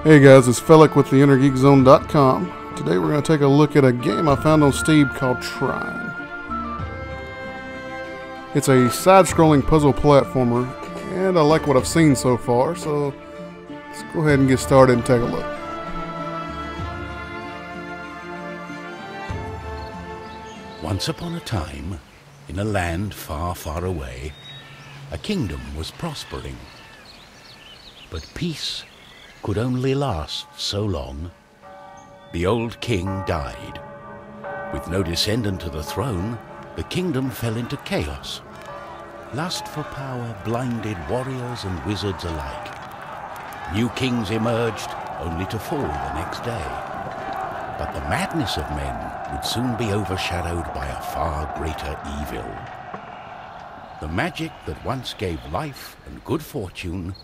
Hey guys, it's Felix with theinnergeekzone.com. Today we're going to take a look at a game I found on Steam called Trine. It's a side-scrolling puzzle platformer, and I like what I've seen so far, so let's go ahead and get started and take a look. Once upon a time, in a land far, far away, a kingdom was prospering. But peace could only last so long. The old king died. With no descendant to the throne, the kingdom fell into chaos. Lust for power blinded warriors and wizards alike. New kings emerged, only to fall the next day. But the madness of men would soon be overshadowed by a far greater evil. The magic that once gave life and good fortune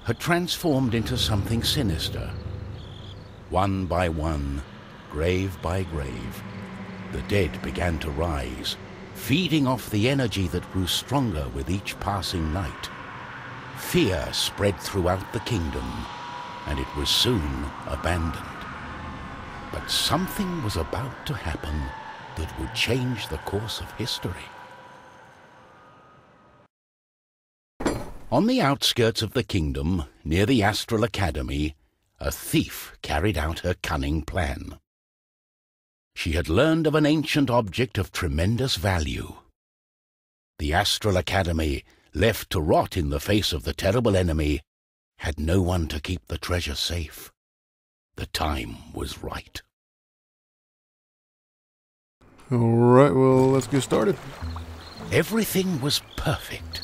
had transformed into something sinister. One by one, grave by grave, the dead began to rise, feeding off the energy that grew stronger with each passing night. Fear spread throughout the kingdom, and it was soon abandoned. But something was about to happen that would change the course of history. On the outskirts of the kingdom, near the Astral Academy, a thief carried out her cunning plan. She had learned of an ancient object of tremendous value. The Astral Academy, left to rot in the face of the terrible enemy, had no one to keep the treasure safe. The time was right. Alright, well, let's get started. Everything was perfect.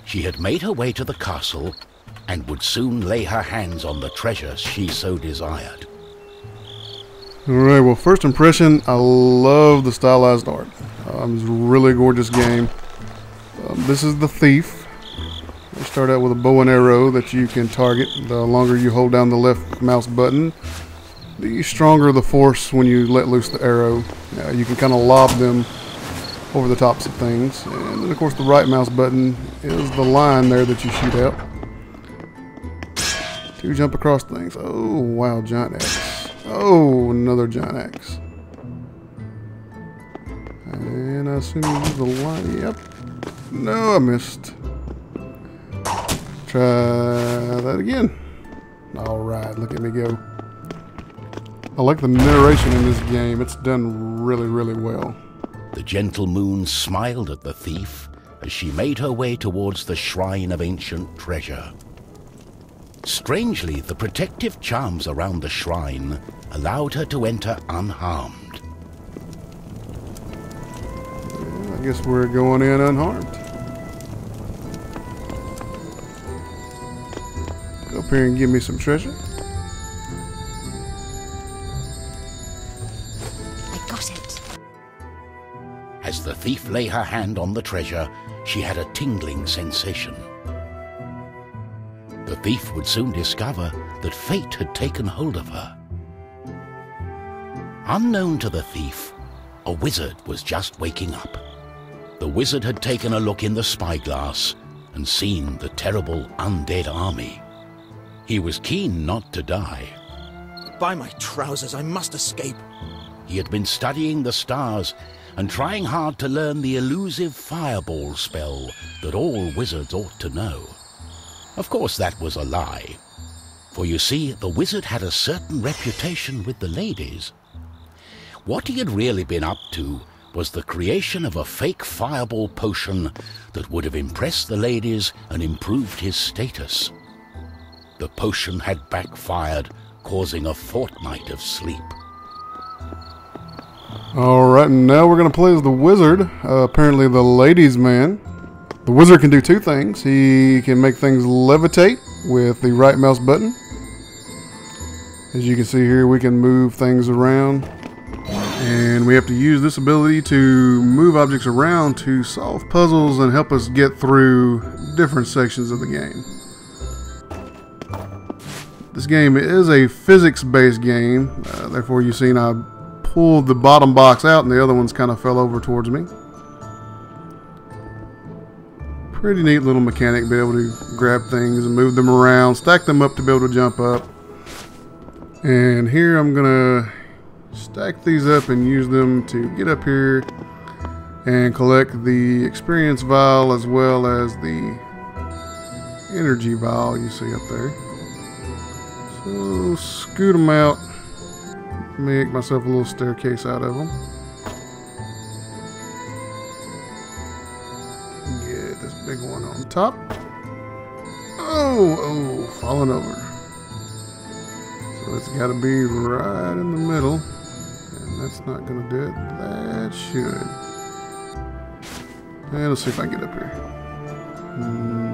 She had made her way to the castle and would soon lay her hands on the treasure she so desired. Alright, well, first impression, I love the stylized art. It's a really gorgeous game. This is the thief. You start out with a bow and arrow that you can target. The longer you hold down the left mouse button, the stronger the force when you let loose the arrow. You can kind of lob them over the tops of things. And then, of course, the right mouse button is the line there that you shoot out to jump across things. Oh, wow, giant axe. Oh, another giant axe. And I assume you use the line. Yep. No, I missed. Try that again. Alright, look at me go. I like the narration in this game. It's done really, really well. The gentle moon smiled at the thief as she made her way towards the shrine of ancient treasure. Strangely, the protective charms around the shrine allowed her to enter unharmed. I guess we're going in unharmed. Go up here and give me some treasure. As the thief lay her hand on the treasure, she had a tingling sensation. The thief would soon discover that fate had taken hold of her. Unknown to the thief, a wizard was just waking up. The wizard had taken a look in the spyglass and seen the terrible undead army. He was keen not to die. By my trousers, I must escape. He had been studying the stars and trying hard to learn the elusive fireball spell that all wizards ought to know. Of course, that was a lie. For you see, the wizard had a certain reputation with the ladies. What he had really been up to was the creation of a fake fireball potion that would have impressed the ladies and improved his status. The potion had backfired, causing a fortnight of sleep. Alright, now we're going to play as the wizard, apparently the ladies' man. The wizard can do two things. He can make things levitate with the right mouse button. As you can see here, we can move things around. And we have to use this ability to move objects around to solve puzzles and help us get through different sections of the game. This game is a physics-based game, therefore you've seen I pulled the bottom box out and the other ones kind of fell over towards me. Pretty neat little mechanic, be able to grab things and move them around, stack them up to be able to jump up. And here I'm gonna stack these up and use them to get up here and collect the experience vial as well as the energy vial you see up there. So scoot them out, make myself a little staircase out of them. Get this big one on top. Oh, falling over. So it's got to be right in the middle, and that's not going to do it. That should. And let's see if I can get up here. No,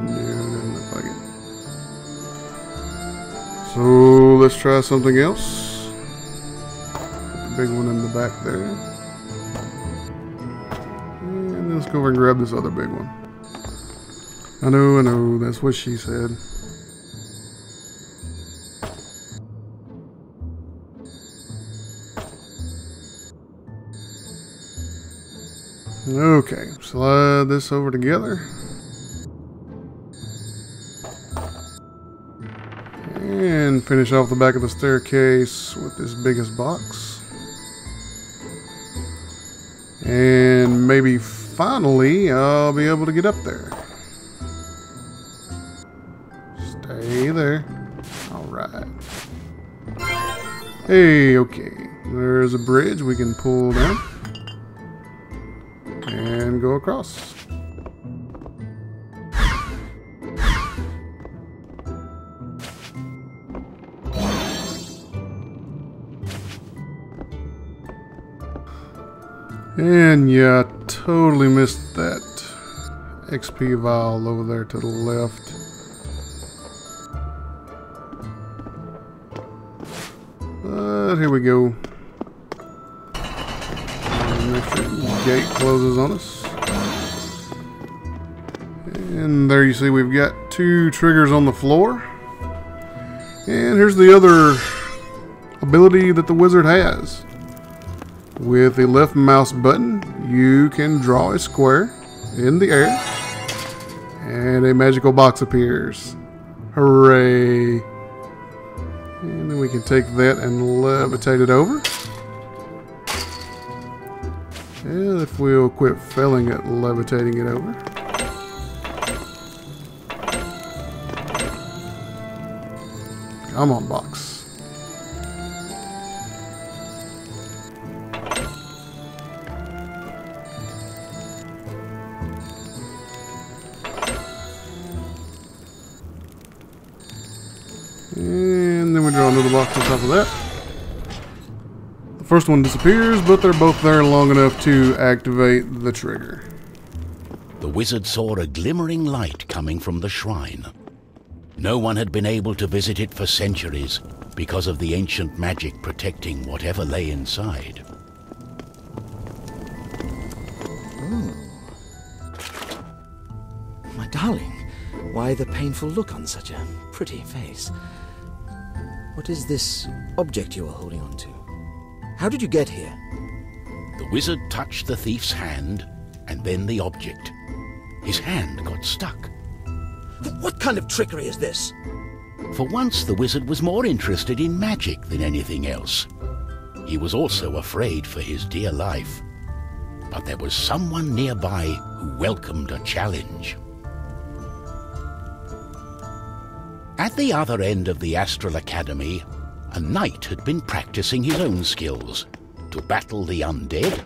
doesn't look like it. So let's try something else. Put the big one in the back there. And then let's go over and grab this other big one. I know, that's what she said. Okay, slide this over together. And finish off the back of the staircase with this biggest box. And maybe finally I'll be able to get up there. Stay there. Alright. Hey, okay. There's a bridge we can pull down. And go across. And yeah, I totally missed that XP vial over there to the left. But here we go. Make sure the gate closes on us. And there you see we've got 2 triggers on the floor. And here's the other ability that the wizard has. With the left mouse button, you can draw a square in the air. And a magical box appears. Hooray! And then we can take that and levitate it over. And if we'll quit failing at levitating it over. Come on, box. And then we draw another box on top of that. The first one disappears, but they're both there long enough to activate the trigger. The wizard saw a glimmering light coming from the shrine. No one had been able to visit it for centuries because of the ancient magic protecting whatever lay inside. My darling, why the painful look on such a pretty face? What is this object you are holding on to? How did you get here? The wizard touched the thief's hand, and then the object. His hand got stuck. What kind of trickery is this? For once, the wizard was more interested in magic than anything else. He was also afraid for his dear life. But there was someone nearby who welcomed a challenge. At the other end of the Astral Academy, a knight had been practicing his own skills to battle the undead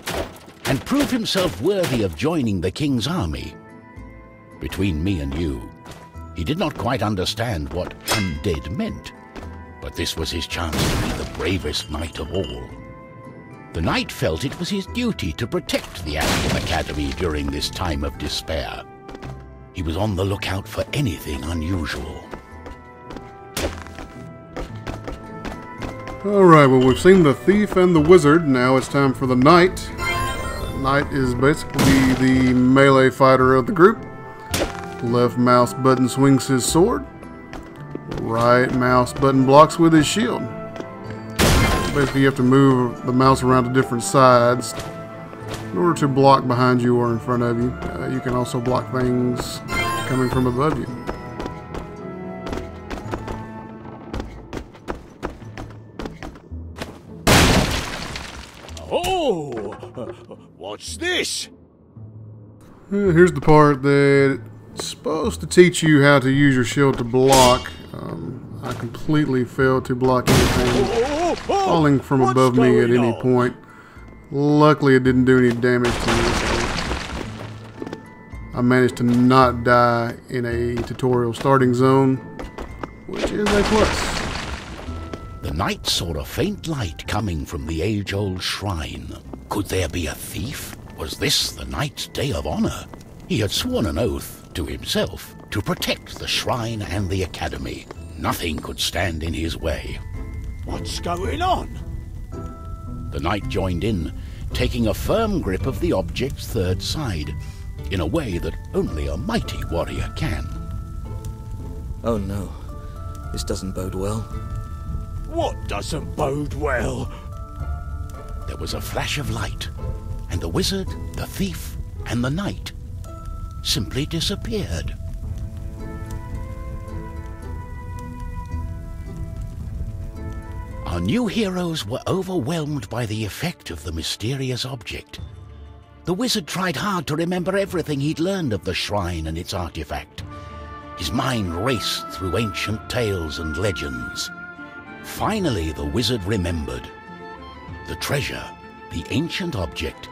and prove himself worthy of joining the king's army. Between me and you, he did not quite understand what undead meant, but this was his chance to be the bravest knight of all. The knight felt it was his duty to protect the Astral Academy during this time of despair. He was on the lookout for anything unusual. Alright, well, we've seen the thief and the wizard. Now it's time for the knight. Knight is basically the melee fighter of the group. Left mouse button swings his sword. Right mouse button blocks with his shield. Basically, you have to move the mouse around to different sides in order to block behind you or in front of you. You can also block things coming from above you. Oh, what's this? Here's the part that it's supposed to teach you how to use your shield to block. I completely failed to block anything falling from above me at any point. Luckily, it didn't do any damage to me. So I managed to not die in a tutorial starting zone, which is a plus. The knight saw a faint light coming from the age-old shrine. Could there be a thief? Was this the knight's day of honor? He had sworn an oath to himself to protect the shrine and the academy. Nothing could stand in his way. What's going on? The knight joined in, taking a firm grip of the object's third side, in a way that only a mighty warrior can. Oh no, this doesn't bode well. What doesn't bode well? There was a flash of light, and the wizard, the thief, and the knight simply disappeared. Our new heroes were overwhelmed by the effect of the mysterious object. The wizard tried hard to remember everything he'd learned of the shrine and its artifact. His mind raced through ancient tales and legends. Finally, the wizard remembered. The treasure, the ancient object,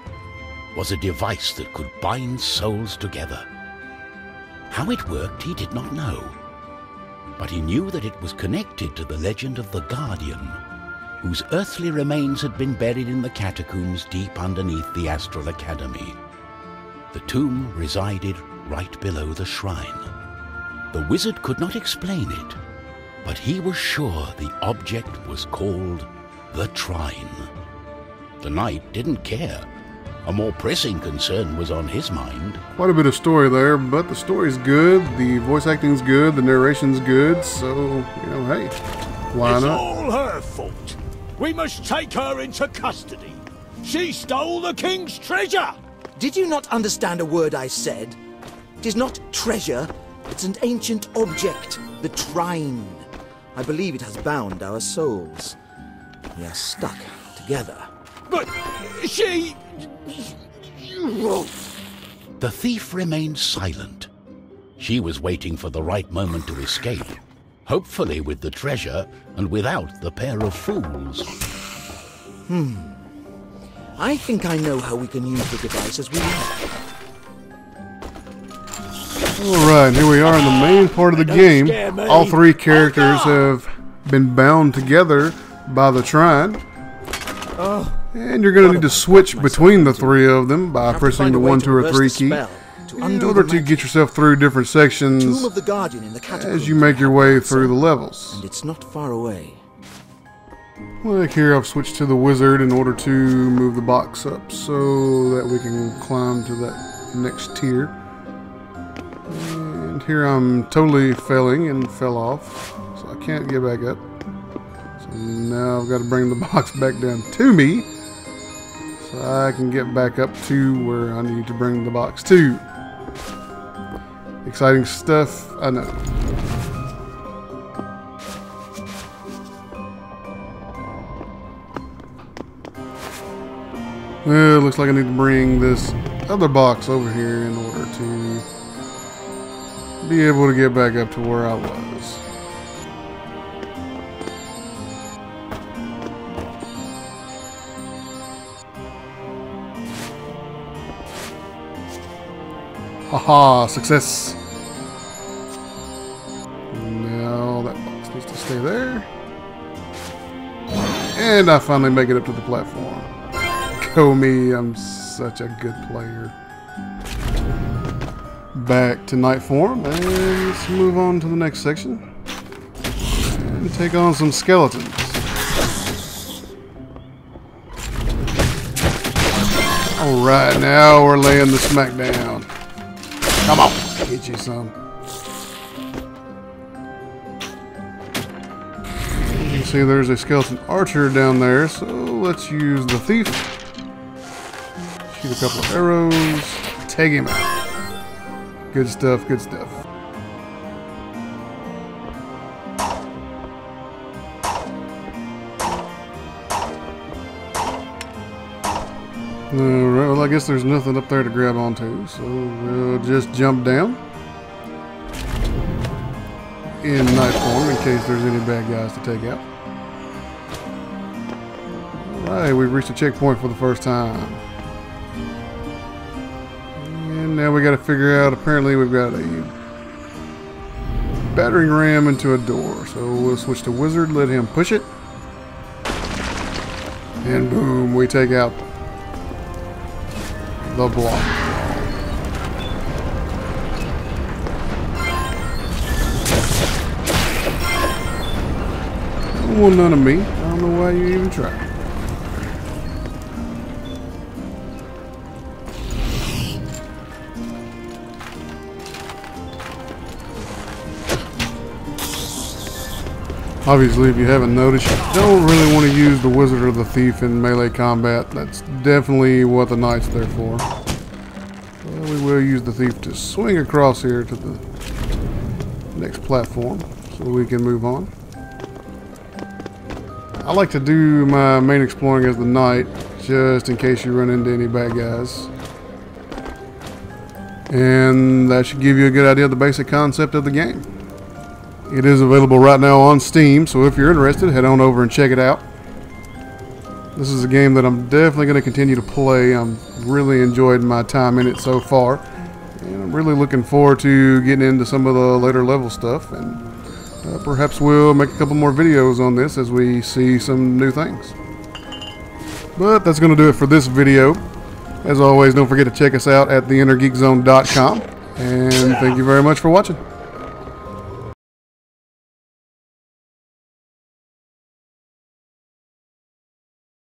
was a device that could bind souls together. How it worked, he did not know. But he knew that it was connected to the legend of the Guardian, whose earthly remains had been buried in the catacombs deep underneath the Astral Academy. The tomb resided right below the shrine. The wizard could not explain it, but he was sure the object was called the Trine. The knight didn't care. A more pressing concern was on his mind. Quite a bit of story there, but the story's good, the voice acting's good, the narration's good, so, hey, why It's not? all her fault. We must take her into custody. She stole the king's treasure. Did you not understand a word I said? It is not treasure, it's an ancient object, the Trine. I believe it has bound our souls. We are stuck together. But she... The thief remained silent. She was waiting for the right moment to escape, hopefully with the treasure and without the pair of fools. I think I know how we can use the device as we like. Alright, here we are in the main part of the game. All three characters have been bound together by the Trine. And you're going to need to switch between the three of them by pressing the 1, 2, or 3 key in order to get yourself through different sections Tomb of the Guardian in the catacombs. as you make your way through the levels. And it's not far away. Like here, I've switched to the wizard in order to move the box up so that we can climb to that next tier. And here I'm totally failing and fell off, so I can't get back up. So now I've got to bring the box back down to me so I can get back up to where I need to bring the box to. Exciting stuff, I know. Well, looks like I need to bring this other box over here in order to be able to get back up to where I was. Haha, success. Now that box needs to stay there. And I finally make it up to the platform. Go me, I'm such a good player. Back to night form, and let's move on to the next section. And take on some skeletons. Alright, now we're laying the smack down. Come on, get you some. You can see there's a skeleton archer down there, so let's use the thief. Shoot a couple of arrows, take him out. Good stuff, good stuff. Alright, well I guess there's nothing up there to grab onto, so we'll just jump down in night form in case there's any bad guys to take out. Alright, we've reached a checkpoint for the first time. And now we got to figure out, apparently we've got a battering ram into a door. So we'll switch to wizard, let him push it. And boom, we take out the block. Don't want none of me. I don't know why you even try. Obviously, if you haven't noticed, you don't really want to use the wizard or the thief in melee combat. That's definitely what the knight's there for. Well, we will use the thief to swing across here to the next platform so we can move on. I like to do my main exploring as the knight, just in case you run into any bad guys. And that should give you a good idea of the basic concept of the game. It is available right now on Steam, so if you're interested, head on over and check it out. This is a game that I'm definitely going to continue to play. I'm really enjoyed my time in it so far, and I'm really looking forward to getting into some of the later level stuff, and perhaps we'll make a couple more videos on this as we see some new things. But that's going to do it for this video. As always, don't forget to check us out at theinnergeekzone.com, and thank you very much for watching.